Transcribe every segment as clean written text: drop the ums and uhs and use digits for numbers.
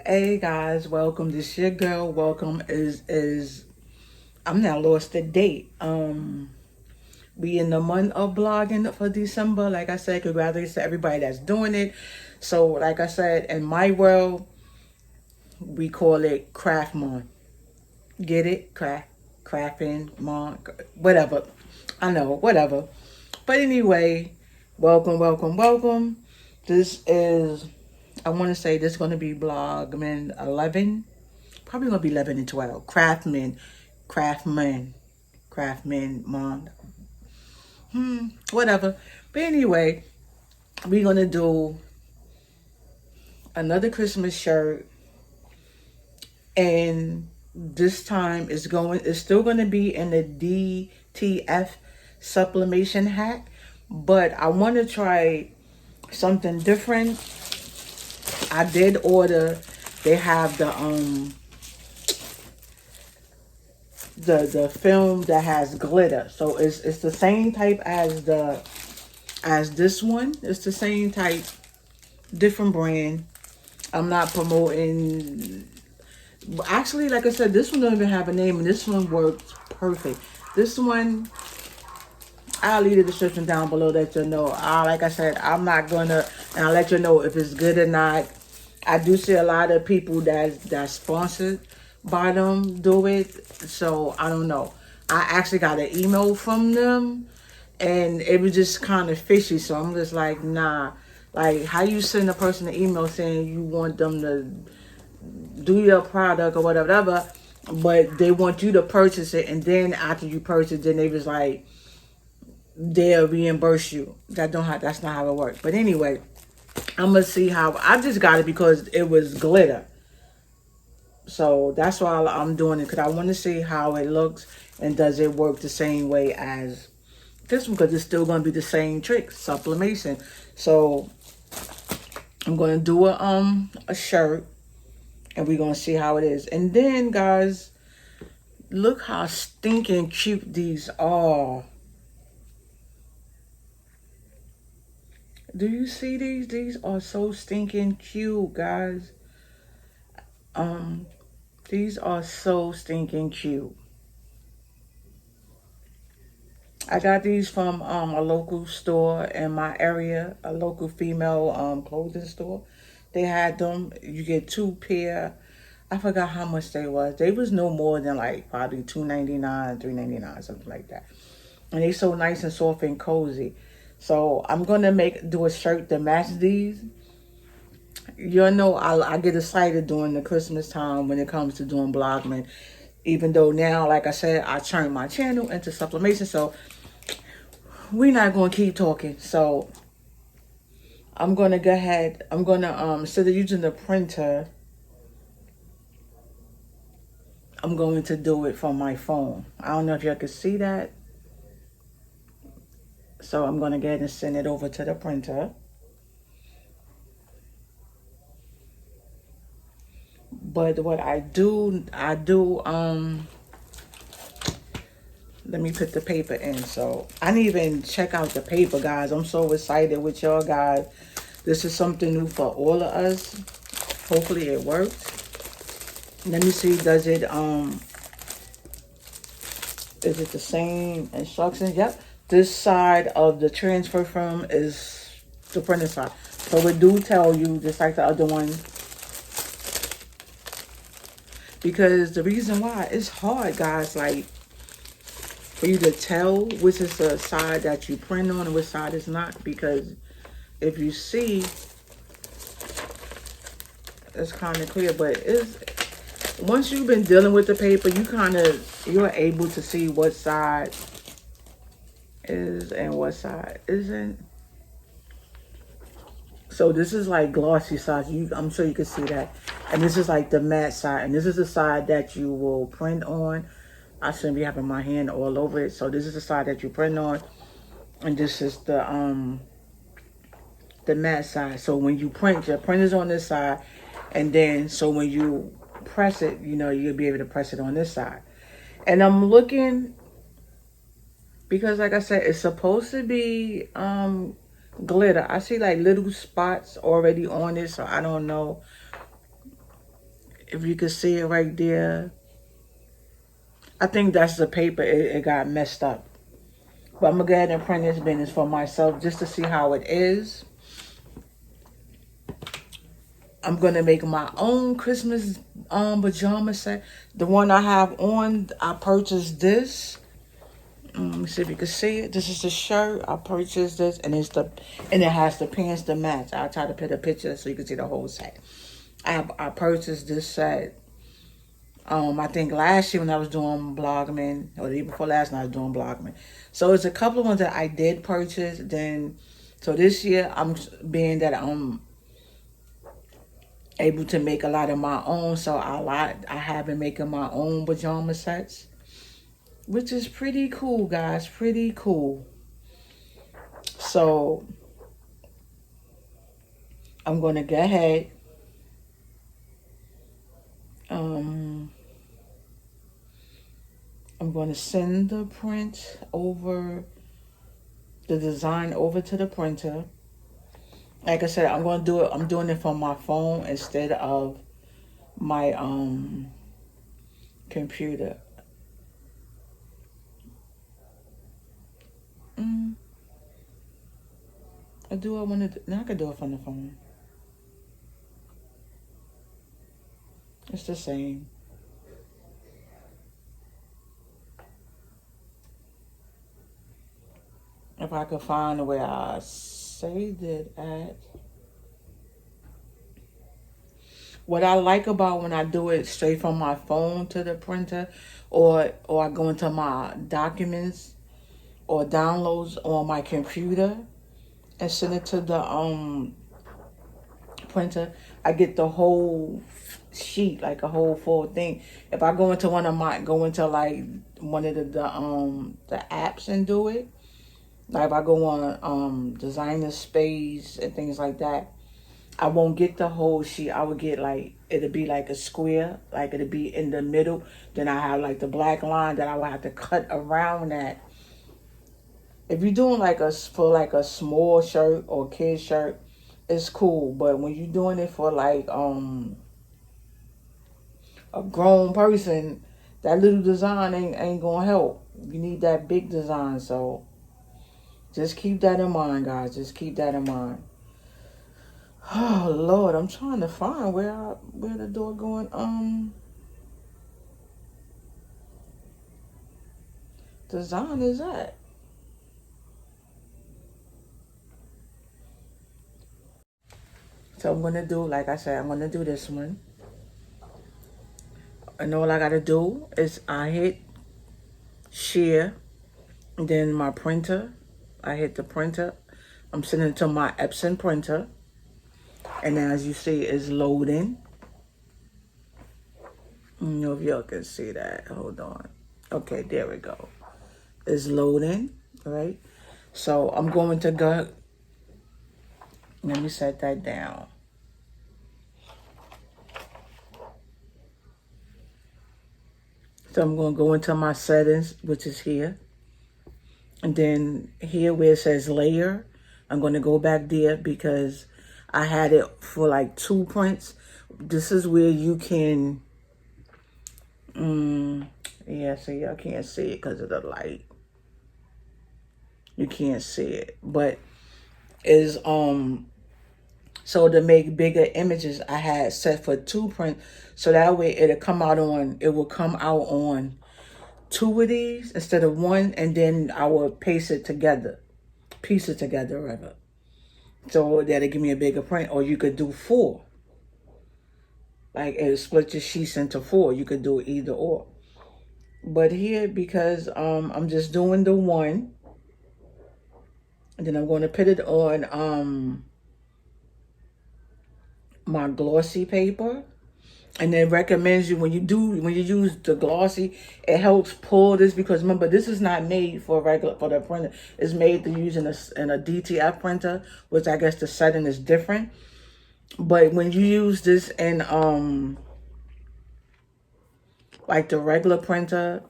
Hey guys, welcome. This your girl. Welcome is I'm now lost the date. We in the month of blogging for December. Like I said, congratulations to everybody that's doing it. So like I said, in my world, we call it craft month. Get it? Crafting month, whatever. I know, whatever. But anyway, welcome. This is I want to say this is going to be Blogman 11. Probably gonna be 11 and 12. Craftman, mom, whatever. But anyway, we're gonna do another Christmas shirt, and this time it's still gonna be in the DTF sublimation hat, but I want to try something different. I did order. They have the film that has glitter, so it's the same type as this one. It's the same type, different brand. I'm not promoting. Actually, like I said, this one don't even have a name, and this one works perfect. This one, I'll leave the description down below that you know. Like I said, I'm not gonna, and I'll let you know if it's good or not. I do see a lot of people that's sponsored by them do it, so I don't know. I actually got an email from them, and it was just kind of fishy. So I'm just like, nah. Like, how you send a person an email saying you want them to do your product or whatever, but they want you to purchase it, and then after you purchase, then they was like, they'll reimburse you. That's not how it works. But anyway, I'm gonna see how. I just got it because it was glitter, so that's why I'm doing it, because I want to see how it looks and does it work the same way as this one, because it's still gonna be the same trick, sublimation. So I'm gonna do a shirt, and we're gonna see how it is. And then guys, look how stinking cute these are. Do you see these? These are so stinking cute, guys. Um, these are so stinking cute. I got these from a local store in my area, a local female clothing store. They had them. You get two pair. I forgot how much they was. They was no more than like probably $2.99, $3.99, something like that. And they so nice and soft and cozy. So I'm gonna do a shirt to match these. You know, I get excited during the Christmas time when it comes to doing blogman. Even though now, like I said, I turned my channel into sublimation, so we're not gonna keep talking. So I'm gonna go ahead. I'm gonna instead of using the printer, I'm going to do it from my phone. I don't know if y'all can see that. So I'm gonna go ahead and send it over to the printer. But what I do, let me put the paper in. So I didn't even check out the paper, guys. I'm so excited with y'all guys. This is something new for all of us. Hopefully it works. Let me see, is it the same instructions? Yep. This side of the transfer film is the printer side. So it do tell you, just like the other one. Because the reason why, it's hard, guys, like, for you to tell which is the side that you print on and which side is not. Because if you see, it's kind of clear, but once you've been dealing with the paper, you're able to see what side is and what side isn't. So this is like glossy side. I'm sure you can see that. And this is like the matte side. And this is the side that you will print on. I shouldn't be having my hand all over it. So this is the side that you print on. And this is the matte side. So when you print, your print is on this side. And then, so when you press it, you'll be able to press it on this side. And I'm looking, because like I said, it's supposed to be glitter. I see like little spots already on it, so I don't know. If you can see it right there. I think that's the paper. It got messed up. But I'm going to go ahead and print this business for myself just to see how it is. I'm going to make my own Christmas pajama set. The one I have on, I purchased this. Let me see if you can see it. This is the shirt. I purchased this, and it has the pants to match. I'll try to put a picture so you can see the whole set. I purchased this set. I think last year when I was doing Blogman, or the year before last, when I was doing Blogman. So it's a couple of ones that I did purchase. So this year, being that I'm able to make a lot of my own, so I have been making my own pajama sets, which is pretty cool, guys. Pretty cool. So I'm going to go ahead. I'm going to send the print over, the design over to the printer. Like I said, I'm going to do it. I'm doing it from my phone instead of my computer. I want to. Now I can do it from the phone. It's the same. If I could find where I saved it at. What I like about when I do it straight from my phone to the printer, or I go into my documents or downloads on my computer and send it to the printer, I get the whole sheet, like a whole full thing. If I go into like one of the apps and do it, like if I go on Designer Space and things like that, I won't get the whole sheet. I would get like, it'll be like a square, like it'll be in the middle. Then I have like the black line that I would have to cut around that. If you're doing for a small shirt or kid shirt, it's cool. But when you're doing it for like a grown person, that little design ain't gonna help. You need that big design. So just keep that in mind, guys. Just keep that in mind. Oh Lord, I'm trying to find where the doggone design is at. So I'm gonna do, like I said, I'm gonna do this one. And all I gotta do is I hit share, and then my printer. I hit the printer. I'm sending it to my Epson printer. And as you see, it's loading. I don't know if y'all can see that. Hold on. Okay, there we go. It's loading, right? So I'm going to go. Let me set that down. So I'm going to go into my settings, which is here. And then here where it says layer, I'm going to go back there because I had it for like 2 prints. This is where you can, yeah, see, y'all can't see it because of the light. You can't see it, but is so to make bigger images, I had set for 2 prints, so that way it will come out on 2 of these instead of 1, and then I will piece it together rather. So that'll give me a bigger print, or you could do 4. Like it split your sheets into 4. You could do either or. But here, because I'm just doing the 1, and then I'm going to put it on my glossy paper. And it recommends you when you use the glossy, it helps pull this, because remember, this is not made for the printer. It's made to use in a DTF printer, which I guess the setting is different. But when you use this in like the regular printer,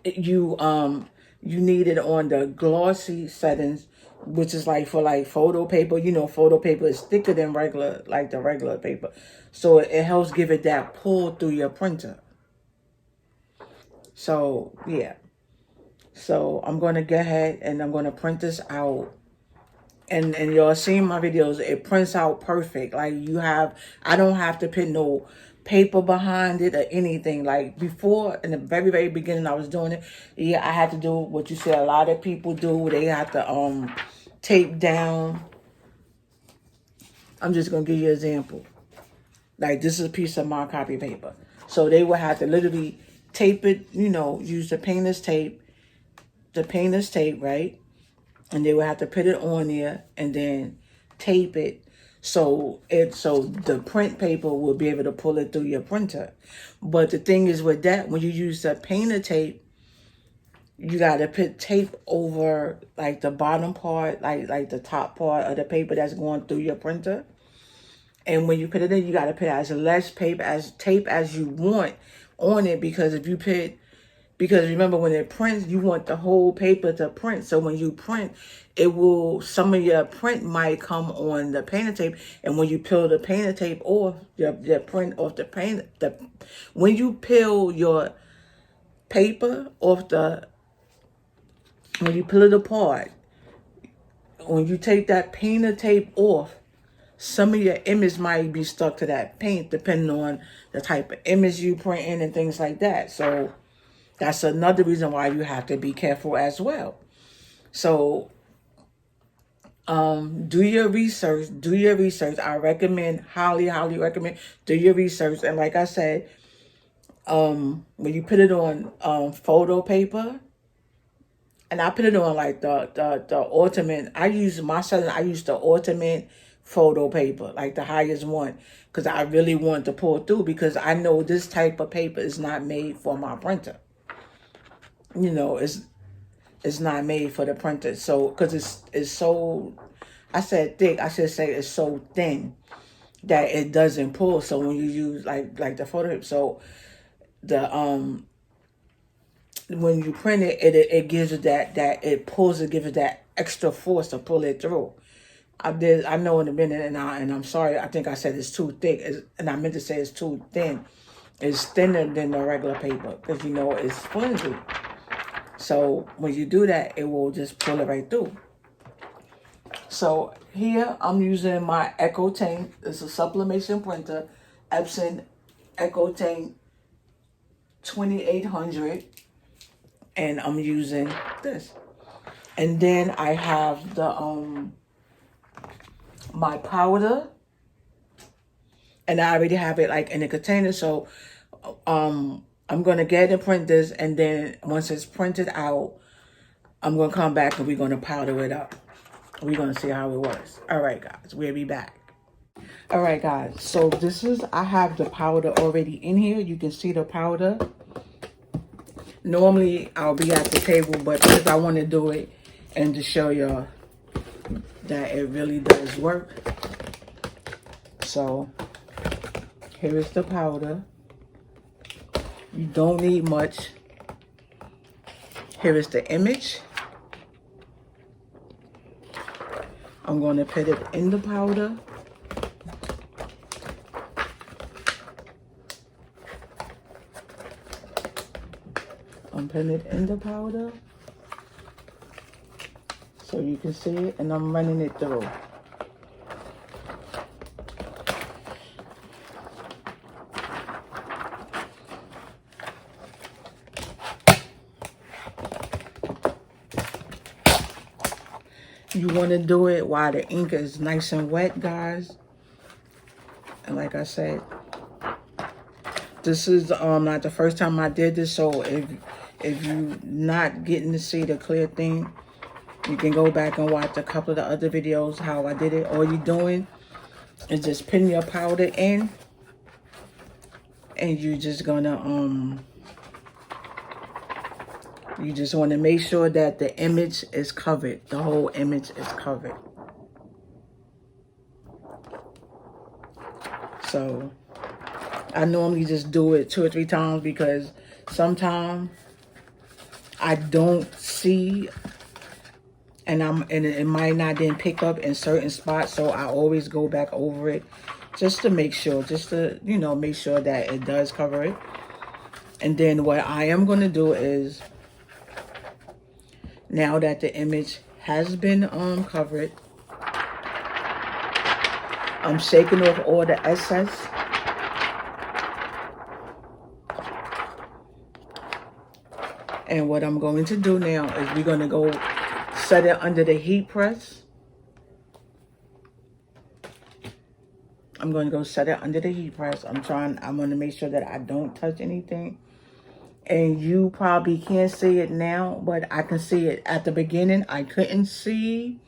you need it on the glossy settings which is like for like photo paper. You know, photo paper is thicker than regular, like the regular paper. So it helps give it that pull through your printer. So yeah. So I'm going to go ahead and I'm going to print this out. And y'all seen my videos, it prints out perfect. Like I don't have to put no paper behind it or anything. Like before, in the very, very beginning I was doing it, yeah, I had to do what you said a lot of people do. They have to tape down. I'm just going to give you an example. Like this is a piece of my copy paper. So they would have to literally tape it, you know, use the painter's tape, right? And they would have to put it on there and then tape it so the print paper will be able to pull it through your printer. But the thing is with that, when you use the painter tape, you got to put tape over like the bottom part, like the top part of the paper that's going through your printer. And when you put it in, you got to put as less tape as you want on it, because if you put, because remember when it prints, you want the whole paper to print. So when you print, some of your print might come on the painter tape. And when you peel the painter tape off, your print off the paint, when you peel your paper off when you peel it apart, when you take that painter tape off, some of your image might be stuck to that paint, depending on the type of image you print in and things like that. So that's another reason why you have to be careful as well. So do your research. I recommend, highly recommend, do your research. And like I said, when you put it on photo paper, and I put it on like the ultimate, I use the ultimate photo paper, like the highest one, because I really want to pull through, because I know this type of paper is not made for my printer. You know, it's not made for the printer. So because it's so, I said thick, I should say it's so thin that it doesn't pull. So when you use like the photo, so the when you print it, it gives it that it pulls, it gives it that extra force to pull it through. I know in a minute, and I'm sorry, I think I said it's too thick, and I meant to say it's too thin. It's thinner than the regular paper, because you know it's flimsy. So when you do that, it will just pull it right through. So here I'm using my EcoTank. It's a sublimation printer, Epson EcoTank 2800, and I'm using this. And then I have the my powder, and I already have it like in a container. So I'm gonna get and print this, and then once it's printed out, I'm gonna come back and we're gonna powder it up. We're gonna see how it works. All right, guys, we'll be back. All right, guys, so I have the powder already in here. You can see the powder. Normally I'll be at the table, but because I want to do it and to show y'all that it really does work. So here is the powder. You don't need much. Here is the image. I'm going to put it in the powder. I'm putting it in the powder so you can see it, and I'm running it through. You want to do it while the ink is nice and wet, guys. And like I said, this is not the first time I did this, so if you're not getting to see the clear thing, you can go back and watch a couple of the other videos how I did it. All you're doing is just putting your powder in, and you're just gonna you just want to make sure that the image is covered. The whole image is covered. So I normally just do it 2 or 3 times, because sometimes I don't see and it might not then pick up in certain spots, so I always go back over it just to make sure, just to, you know, make sure that it does cover it. And then what I am going to do is, now that the image has been covered, I'm shaking off all the excess. And what I'm going to do now is we're going to go set it under the heat press. I'm going to go set it under the heat press. I'm going to make sure that I don't touch anything. And you probably can't see it now, but I can see it. At the beginning, I couldn't see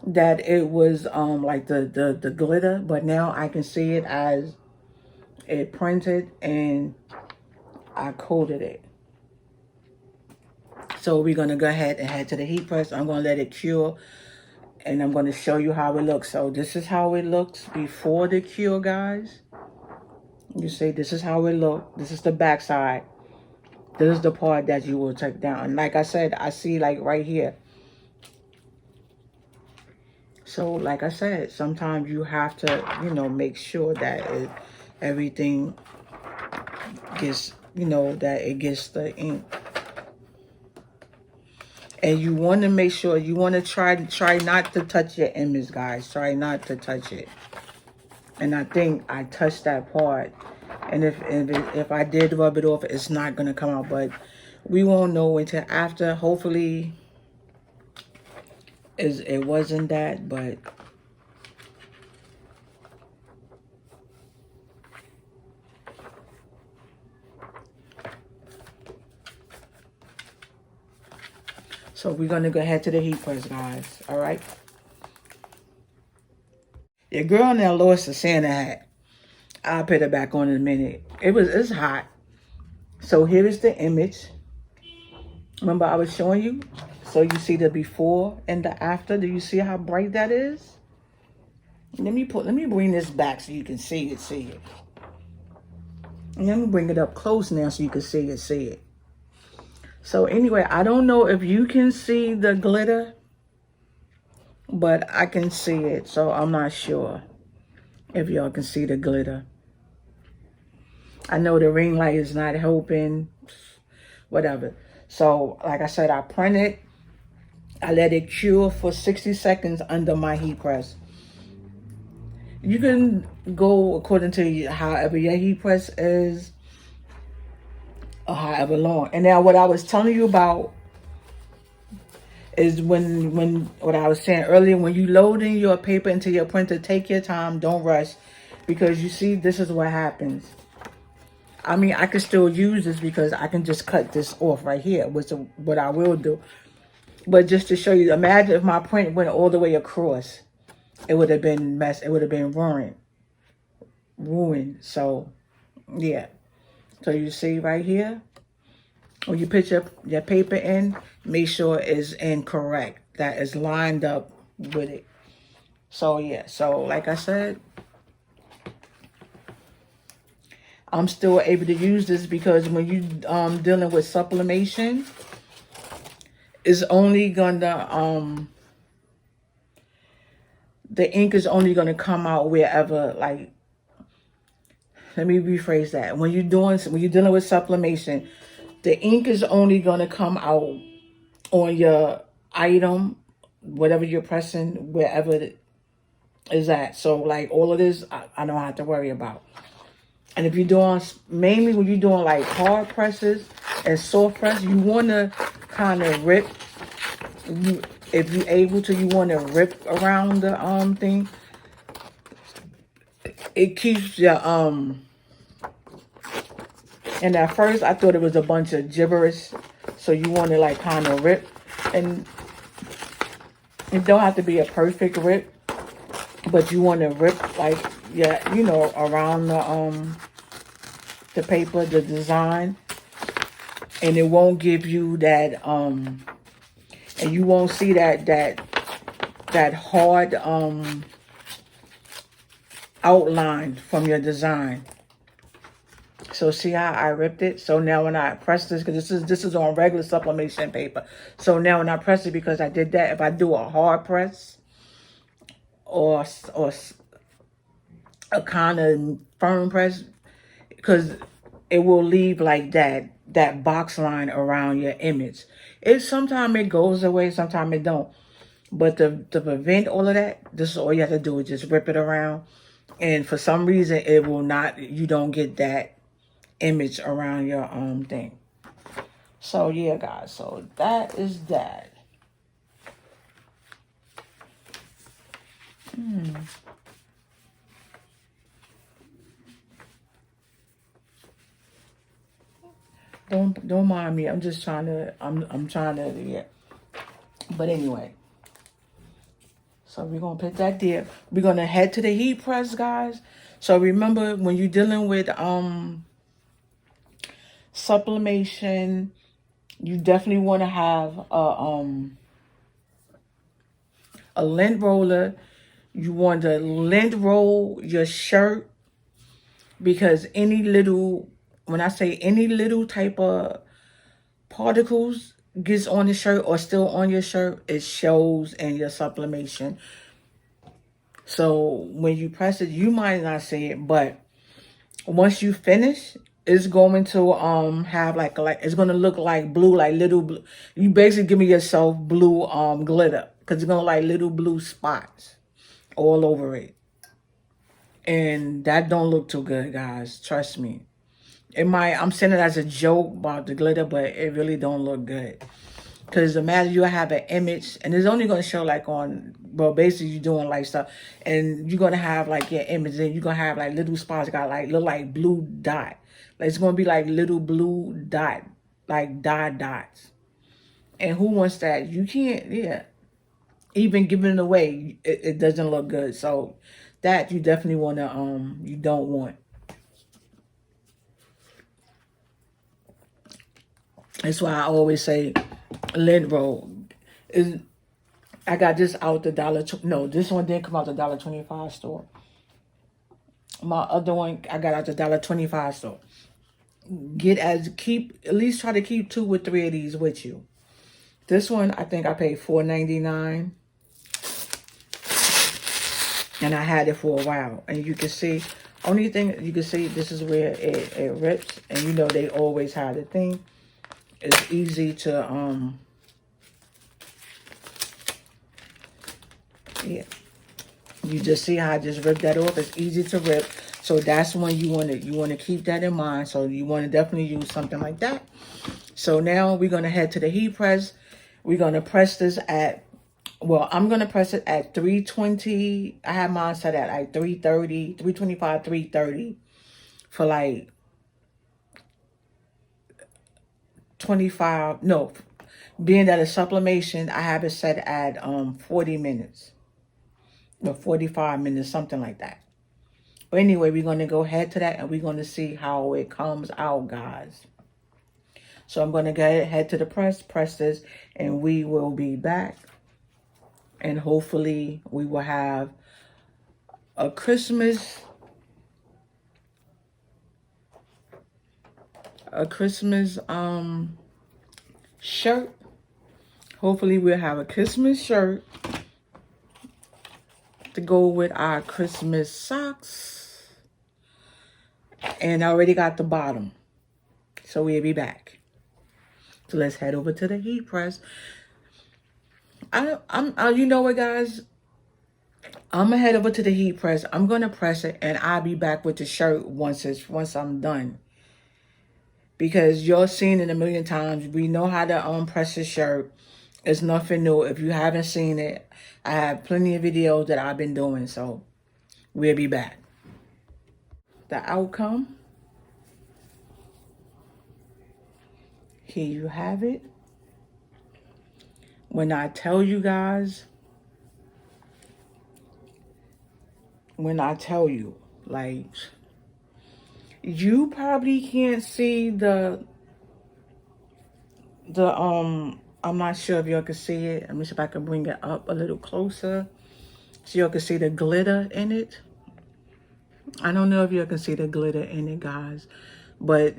that it was like the glitter, but now I can see it as it printed and I coated it. So we're going to go ahead and head to the heat press. I'm going to let it cure, and I'm going to show you how it looks. So this is how it looks before the cure, guys. You see, this is how it looks. This is the back side. This is the part that you will take down. And like I said, I see like right here. So like I said, sometimes you have to, you know, make sure that everything gets, you know, that it gets the ink. And you want to make sure, you want to try not to touch your image, guys. Try not to touch it. And I think I touched that part. And if I did rub it off, it's not going to come out. But we won't know until after. Hopefully, it wasn't that, but... So we're going to go ahead to the heat press, guys. All right. Your girl now lost the Santa hat. I'll put it back on in a minute. It's hot. So here is the image. Remember I was showing you? So you see the before and the after. Do you see how bright that is? Let me bring this back so you can see it. And let me bring it up close now so you can see it. So anyway, I don't know if you can see the glitter, but I can see it. So I'm not sure if y'all can see the glitter. I know the ring light is not helping, whatever. So like I said, I printed. I let it cure for 60 seconds under my heat press. You can go according to however your heat press is, or however long. And now what I was telling you about is when what I was saying earlier, when you loading your paper into your printer, take your time, don't rush, because you see, this is what happens. I mean, I can still use this because I can just cut this off right here, which is what I will do. But just to show you, imagine if my print went all the way across, it would have been messed. It would have been ruined. So, yeah. So you see right here, when you put your paper in, make sure it's incorrect. That is lined up with it. So, yeah. So, like I said, I'm still able to use this because when you dealing with sublimation, it's only gonna the ink is only gonna come out wherever, like, let me rephrase that. When you're dealing with sublimation, the ink is only gonna come out on your item, whatever you're pressing, wherever it is at. So like all of this, I don't have to worry about. And if you're doing, mainly when you're doing like hard presses and soft press, you want to kind of rip, if you're able to, you want to rip around the thing. It keeps your, and at first I thought it was a bunch of gibberish. So you want to like kind of rip, and it don't have to be a perfect rip, but you want to rip like, yeah, you know, around the paper, the design, and it won't give you that and you won't see that hard outline from your design. So see how I ripped it? So now when I press this, because this is on regular sublimation paper. So now when I press it, because I did that, if I do a hard press or a kind of firm press, because it will leave like that box line around your image. Sometimes it goes away, sometimes it don't. But to prevent all of that, this is all you have to do is just rip it around. And for some reason, it will not, you don't get that image around your thing. So yeah, guys, so that is that. Don't mind me. I'm just trying to I'm trying to, yeah. But anyway, so we're gonna put that there. We're gonna head to the heat press, guys. So remember, when you're dealing with sublimation, you definitely want to have a lint roller. You want to lint roll your shirt, because any little, when I say any little type of particles gets on the shirt or still on your shirt, it shows in your sublimation. So when you press it, you might not see it, but once you finish, it's going to have like it's gonna look like blue, like little blue. You basically giving yourself blue glitter, because it's gonna like little blue spots all over it. And that don't look too good, guys. Trust me. I'm saying it as a joke about the glitter, but it really don't look good. Because imagine you have an image, and it's only going to show like on, well, basically you're doing like stuff, and you're going to have like your image, and you're going to have like little spots got like, look like blue dot. Like it's going to be like little blue dot, like dots. And who wants that? You can't, yeah. Even giving it away, it doesn't look good. So that you definitely want to, you don't want. That's why I always say lint roll. I got this out the no, this one didn't come out the $1.25 store. My other one I got out the $1.25 store. At least try to keep 2 or 3 of these with you. This one I think I paid $4.99. And I had it for a while. And you can see, only thing you can see, this is where it rips. And you know they always have the thing. It's easy to yeah. You just see how I just ripped that off. It's easy to rip. So that's when you want to keep that in mind. So you want to definitely use something like that. So now we're going to head to the heat press. We're going to press this at, well, I'm going to press it at 320. I have mine set at like 330, 325, 330 for like 25. No, being that a sublimation, I have it set at 40 minutes. Or 45 minutes, something like that. But anyway, we're going to go ahead to that, and we're going to see how it comes out, guys. So I'm going to go ahead to the press this, and we will be back. And hopefully we will have a Christmas shirt. Hopefully we'll have a Christmas shirt to go with our Christmas socks. And I already got the bottom. So we'll be back. So let's head over to the heat press. You know what, guys? I'm gonna head over to the heat press. I'm gonna press it, and I'll be back with the shirt once I'm done. Because you're seen it a million times. We know how to press a shirt. It's nothing new. If you haven't seen it, I have plenty of videos that I've been doing. So we'll be back. The outcome. Here you have it. When I tell you guys, like, you probably can't see I'm not sure if y'all can see it. Let me see if I can bring it up a little closer so y'all can see the glitter in it. I don't know if y'all can see the glitter in it, guys, but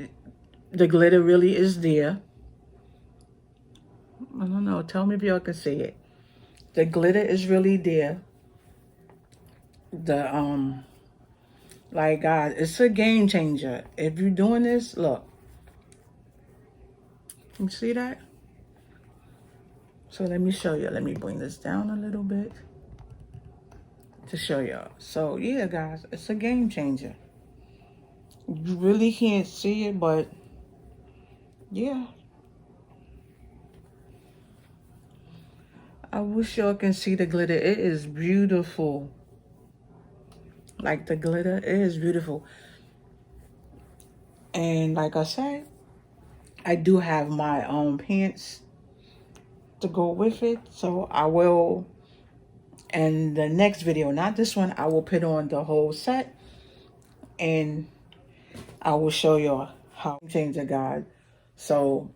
the glitter really is there. I don't know. Tell me if y'all can see it. The glitter is really there. The like guys, it's a game changer. If you're doing this, look. You see that? So let me show you. Let me bring this down a little bit to show y'all. So yeah, guys, it's a game changer. You really can't see it, but yeah. I wish y'all can see the glitter. It is beautiful. Like the glitter, it is beautiful. And like I said, I do have my own pants to go with it. So I will, in the next video, not this one, I will put on the whole set. And I will show y'all how to change a guide. So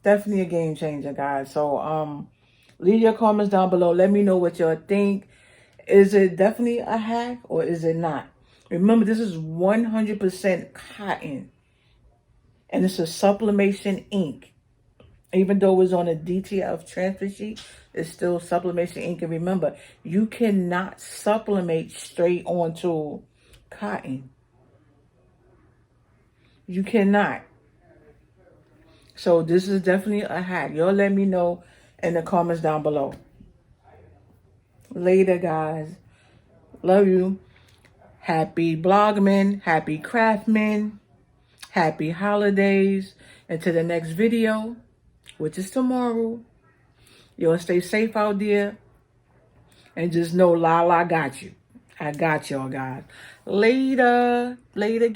definitely a game changer, guys. So leave your comments down below. Let me know what y'all think. Is it definitely a hack or is it not? Remember, this is 100% cotton. And it's a sublimation ink. Even though it's on a DTF transfer sheet, it's still sublimation ink. And remember, you cannot sublimate straight onto cotton. You cannot. So this is definitely a hack. Y'all let me know in the comments down below. Later, guys. Love you. Happy Blogman. Happy Craftman. Happy holidays. Until the next video, which is tomorrow. Y'all stay safe out there. And just know Lala got you. I got y'all, guys. Later. Later.